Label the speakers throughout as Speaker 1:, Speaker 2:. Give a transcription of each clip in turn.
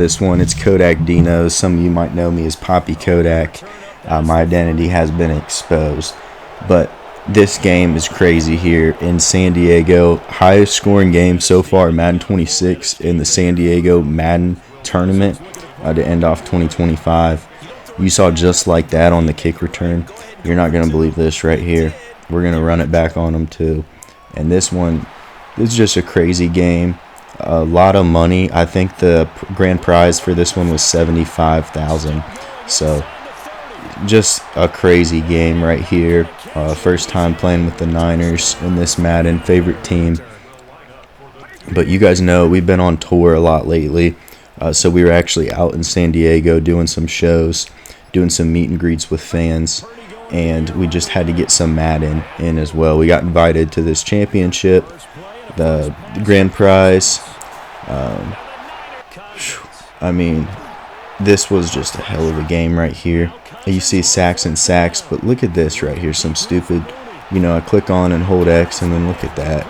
Speaker 1: This one, it's Kodak Dino. Some of you might know me as Poppy Kodak. My identity has been exposed. But this game is crazy here in San Diego. Highest scoring game so far, Madden 26, in the San Diego Madden tournament to end off 2025. You saw just like that on the kick return. You're not going to believe this right here. We're going to run it back on them too. And this one is just a crazy game. A lot of money. I think the grand prize for this one was $75,000. So just a crazy game right here. First time playing with the Niners in this Madden, favorite team. But you guys know we've been on tour a lot lately. So we were actually out in San Diego doing some shows, doing some meet and greets with fans. And we just had to get some Madden in as well. We got invited to this championship, the grand prize. I mean, this was just a hell of a game right here. You see sacks and sacks, but look at this right here. Some stupid, I click on and hold X, and then look at that.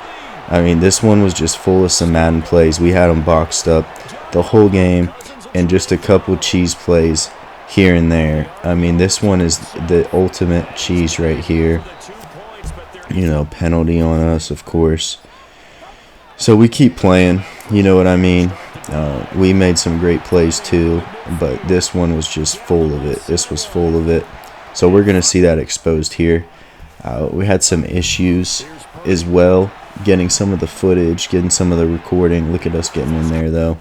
Speaker 1: I mean, this one was just full of some Madden plays. We had them boxed up the whole game, and just a couple cheese plays here and there. I mean, this one is the ultimate cheese right here. Penalty on us, of course. So we keep playing, you know what I mean? We made some great plays too, but this one was just full of it. This was full of it. So we're going to see that exposed here. We had some issues as well, getting some of the footage, getting some of the recording. Look at us getting in there though.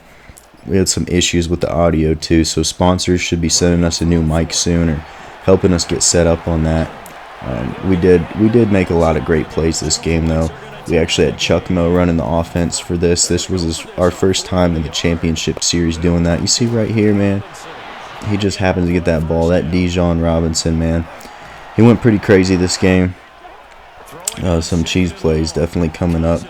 Speaker 1: We had some issues with the audio too, so sponsors should be sending us a new mic soon or helping us get set up on that. We did make a lot of great plays this game though. We actually had Chuck Mo running the offense for this. This was our first time in the championship series doing that. You see right here, man, he just happens to get that ball. That Dijon Robinson, man, he went pretty crazy this game. Some cheese plays definitely coming up.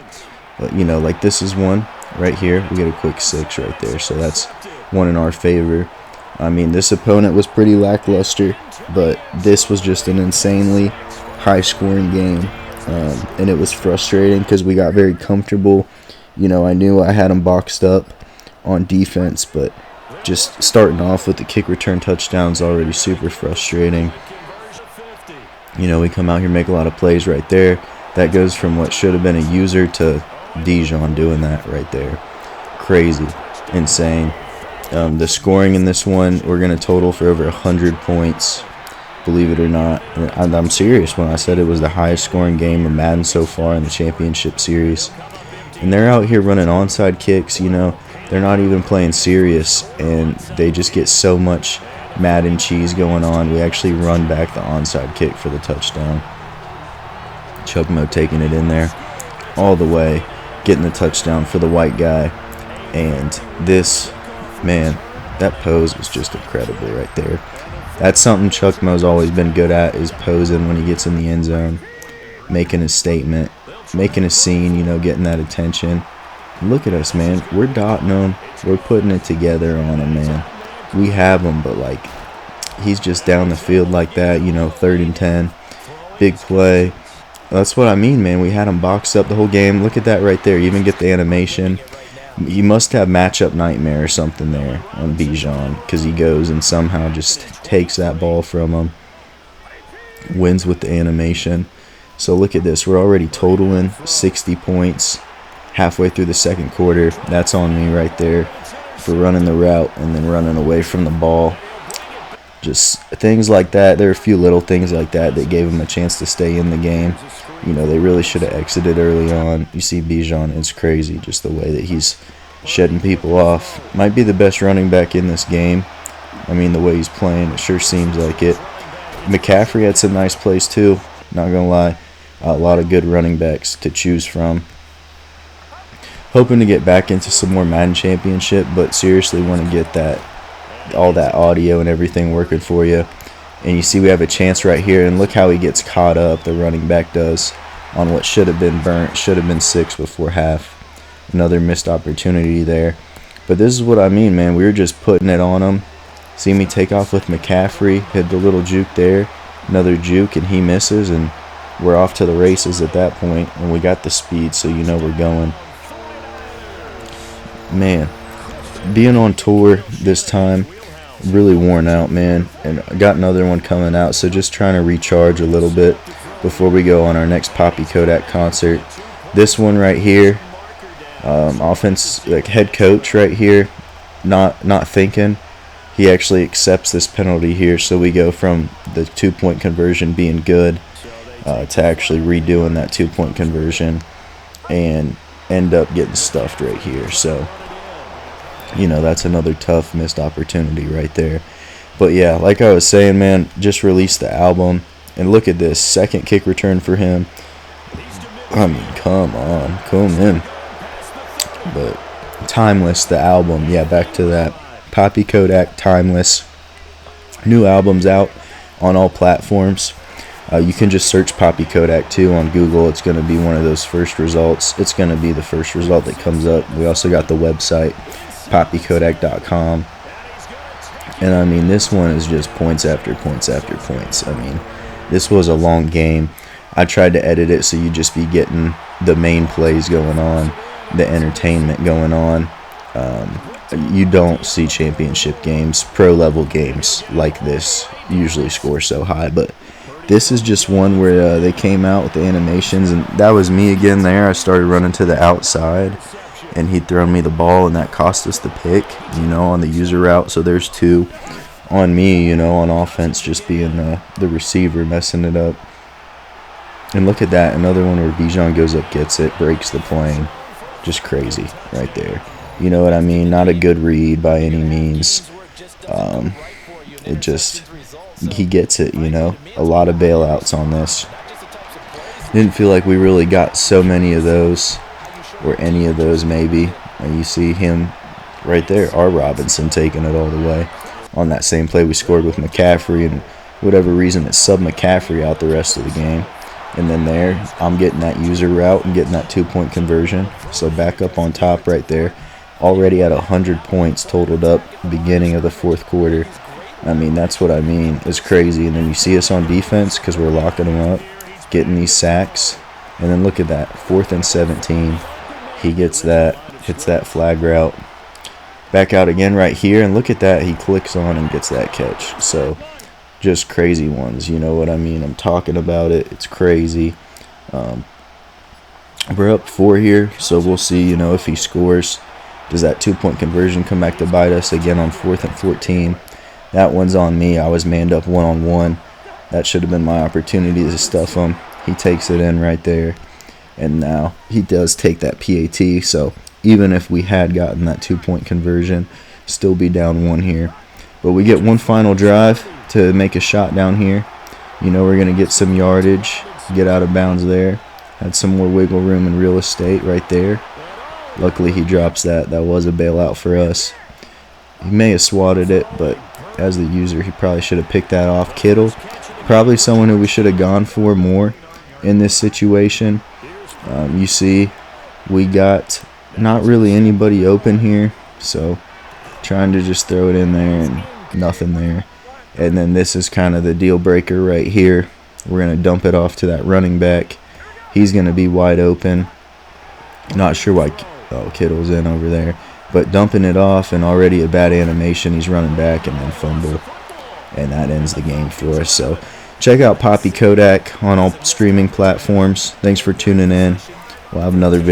Speaker 1: But, like this is one right here. We get a quick 6 right there. So that's one in our favor. I mean, this opponent was pretty lackluster, but this was just an insanely high-scoring game. And it was frustrating because we got very comfortable. I knew I had them boxed up on defense, but just starting off with the kick return touchdowns already super frustrating. We come out here, make a lot of plays right there. That goes from what should have been a user to Dijon doing that right there. Crazy, insane. The scoring in this one, we're going to total for over 100 points. Believe it or not. I'm serious when I said it was the highest scoring game of Madden so far in the championship series. And they're out here running onside kicks, they're not even playing serious, and they just get so much Madden cheese going on. We actually run back the onside kick for the touchdown. Chuck Mo taking it in there all the way, getting the touchdown for the white guy. And this, man, that pose was just incredible right there. That's something Chuck Mo's always been good at, is posing when he gets in the end zone, making a statement, making a scene, getting that attention. Look at us, man. We're dotting them. We're putting it together on him, man. We have him, but, he's just down the field like that, 3rd and 10. Big play. That's what I mean, man. We had him boxed up the whole game. Look at that right there. You even get the animation. You must have matchup nightmare or something there on Bijan, because he goes and somehow just takes that ball from him. Wins with the animation. So look at this. We're already totaling 60 points halfway through the second quarter. That's on me right there for running the route and then running away from the ball. Just things like that. There are a few little things like that that gave him a chance to stay in the game. They really should have exited early on. You see Bijan, it's crazy just the way that he's shedding people off. Might be the best running back in this game. I mean, the way he's playing, it sure seems like it. McCaffrey had some nice plays too, not going to lie. A lot of good running backs to choose from. Hoping to get back into some more Madden Championship, but seriously want to get all that audio and everything working for you. And you see we have a chance right here, and look how he gets caught up, the running back does, on what should have been burnt, should have been 6 before half. Another missed opportunity there. But this is what I mean, man. We were just putting it on him. See me take off with McCaffrey, hit the little juke there, another juke, and he misses, and we're off to the races at that point. And we got the speed, so we're going. Man, being on tour this time, really worn out, man, and I got another one coming out, so just trying to recharge a little bit before we go on our next Poppy Kodak concert. This one right here, offense, like head coach right here, not thinking. He actually accepts this penalty here, so we go from the 2-point conversion being good to actually redoing that 2-point conversion and end up getting stuffed right here. So, you know, that's another tough missed opportunity right there. But yeah, like I was saying, man, just released the album, and look at this second kick return for him. I mean, come on, come in. But Timeless, the album, yeah, back to that. Poppy Kodak, Timeless. New album's out on all platforms. You can just search Poppy Kodak too on Google. It's going to be one of those first results. It's going to be the first result that comes up. We also got the website, poppykodak.com. And I mean, this one is just points after points after points. I mean, this was a long game. I tried to edit it so you just be getting the main plays going on, the entertainment going on. You don't see championship games, pro level games like this usually score so high, but this is just one where they came out with the animations, and that was me again there. I started running to the outside, and he'd thrown me the ball, and that cost us the pick, you know, on the user route. So there's 2 on me, you know, on offense, just being the receiver, messing it up. And look at that, another one where Bijan goes up, gets it, breaks the plane. Just crazy right there. You know what I mean? Not a good read by any means. It just, he gets it, you know. A lot of bailouts on this. Didn't feel like we really got so many of those, or any of those maybe. And you see him right there, R. Robinson, taking it all the way. On that same play we scored with McCaffrey, and whatever reason it subbed McCaffrey out the rest of the game. And then there, I'm getting that user route and getting that 2-point conversion. So back up on top right there. Already at 100 points totaled up beginning of the 4th quarter. I mean, that's what I mean. It's crazy. And then you see us on defense because we're locking them up, getting these sacks. And then look at that, 4th and 17. He gets that, hits that flag route. Back out again right here, and look at that. He clicks on and gets that catch. So just crazy ones, you know what I mean? I'm talking about it. It's crazy. We're up 4 here, so we'll see, you know, if he scores. Does that 2-point conversion come back to bite us again on 4th and 14? That one's on me. I was manned up one-on-one. That should have been my opportunity to stuff him. He takes it in right there. And now he does take that PAT. So even if we had gotten that 2-point conversion, still be down 1 here. But we get one final drive to make a shot down here. You know, we're going to get some yardage, get out of bounds there. Had some more wiggle room and real estate right there. Luckily, he drops that. That was a bailout for us. He may have swatted it, but as the user, he probably should have picked that off. Kittle, probably someone who we should have gone for more in this situation. You see, we got not really anybody open here, so trying to just throw it in there and nothing there. And then this is kind of the deal breaker right here. We're going to dump it off to that running back. He's going to be wide open. Not sure why Kittle's in over there. But dumping it off, and already a bad animation. He's running back and then fumble. And that ends the game for us. So check out Poppy Kodak on all streaming platforms. Thanks for tuning in. We'll have another video.